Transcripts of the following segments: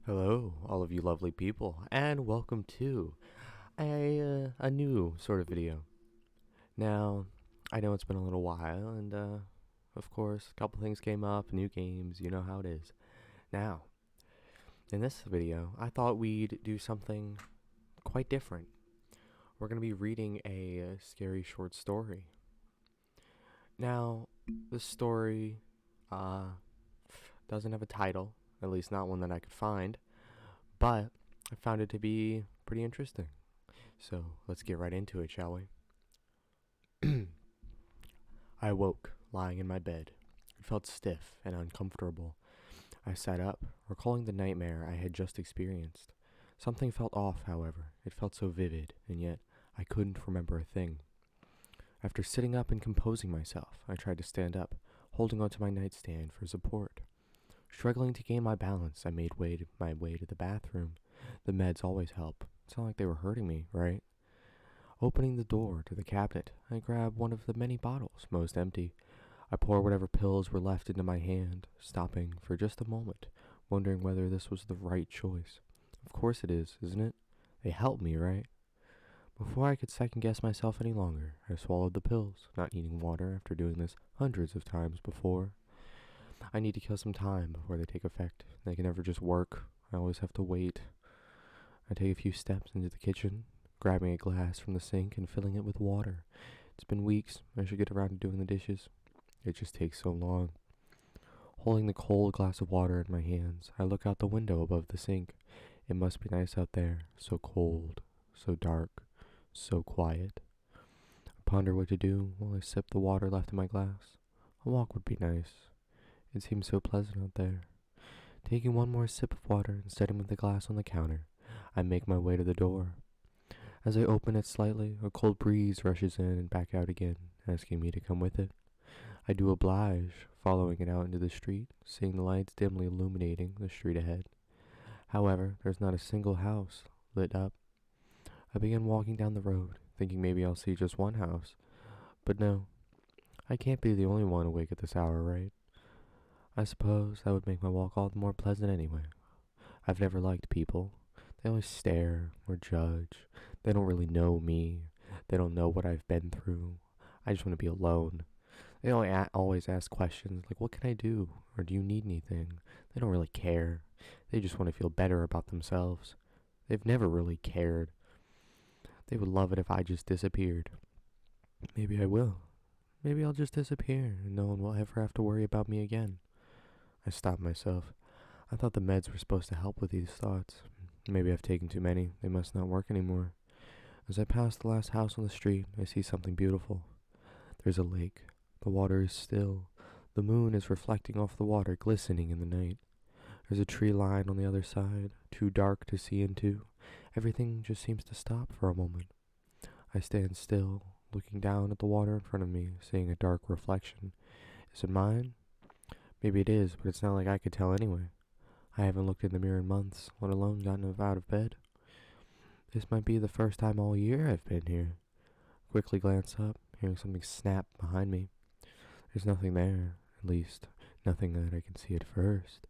Hello, all of you lovely people, and welcome to a new sort of video. Now, I know it's been a little while, and of course, a couple things came up, new games, you know how it is. Now, in this video, I thought we'd do something quite different. We're going to be reading a scary short story. Now, this story doesn't have a title, at least not one that I could find, but I found it to be pretty interesting. So let's get right into it, shall we? I awoke, lying in my bed. It felt stiff and uncomfortable. I sat up, recalling the nightmare I had just experienced. Something felt off, however. It felt so vivid, and yet I couldn't remember a thing. After sitting up and composing myself, I tried to stand up, holding onto my nightstand for support. Struggling to gain my balance, I made my way to the bathroom. The meds always help. It's not like they were hurting me, right? Opening the door to the cabinet, I grab one of the many bottles, most empty. I pour whatever pills were left into my hand, stopping for just a moment, wondering whether this was the right choice. Of course it is, isn't it? They help me, right? Before I could second-guess myself any longer, I swallowed the pills, not needing water after doing this hundreds of times before. I need to kill some time before they take effect. They can never just work. I always have to wait. I take a few steps into the kitchen, grabbing a glass from the sink and filling it with water. It's been weeks. I should get around to doing the dishes. It just takes so long. Holding the cold glass of water in my hands, I look out the window above the sink. It must be nice out there. So cold, so dark, so quiet. I ponder what to do while I sip the water left in my glass. A walk would be nice. It seems so pleasant out there. Taking one more sip of water and setting the glass on the counter, I make my way to the door. As I open it slightly, a cold breeze rushes in and back out again, asking me to come with it. I do oblige, following it out into the street, seeing the lights dimly illuminating the street ahead. However, there's not a single house lit up. I begin walking down the road, thinking maybe I'll see just one house. But no, I can't be the only one awake at this hour, right? I suppose that would make my walk all the more pleasant anyway. I've never liked people. They always stare or judge. They don't really know me. They don't know what I've been through. I just want to be alone. They always ask questions like, what can I do? Or do you need anything? They don't really care. They just want to feel better about themselves. They've never really cared. They would love it if I just disappeared. Maybe I will. Maybe I'll just disappear and no one will ever have to worry about me again. I stopped myself. I thought the meds were supposed to help with these thoughts. Maybe I've taken too many. They must not work anymore. As I pass the last house on the street, I see something beautiful. There's a lake. The water is still. The moon is reflecting off the water, glistening in the night. There's a tree line on the other side, too dark to see into. Everything just seems to stop for a moment. I stand still, looking down at the water in front of me, seeing a dark reflection. Is it mine? Maybe it is, but it's not like I could tell anyway. I haven't looked in the mirror in months, let alone gotten out of bed. This might be the first time all year I've been here. Quickly glance up, hearing something snap behind me. There's nothing there, at least nothing that I can see at first.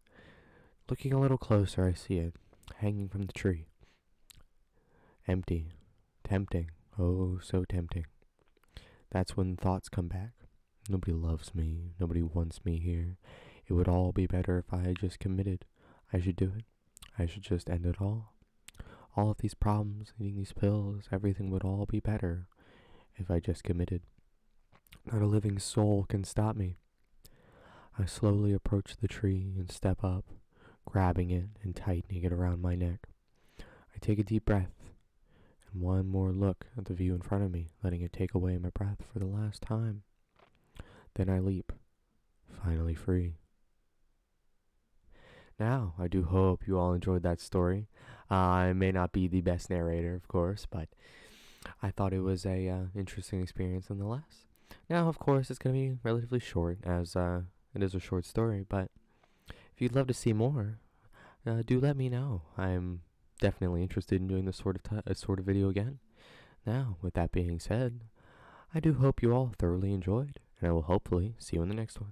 Looking a little closer, I see it, hanging from the tree. Empty. Tempting. Oh, so tempting. That's when thoughts come back. Nobody loves me. Nobody wants me here. It would all be better if I had just committed. I should do it. I should just end it all. All of these problems, eating these pills, everything would all be better if I just committed. Not a living soul can stop me. I slowly approach the tree and step up, grabbing it and tightening it around my neck. I take a deep breath and one more look at the view in front of me, letting it take away my breath for the last time. Then I leap, finally free. Now, I do hope you all enjoyed that story. I may not be the best narrator, of course, but I thought it was a interesting experience nonetheless. Now, of course, it's going to be relatively short, as it is a short story, but if you'd love to see more, do let me know. I'm definitely interested in doing this sort of video again. Now, with that being said, I do hope you all thoroughly enjoyed, and I will hopefully see you in the next one.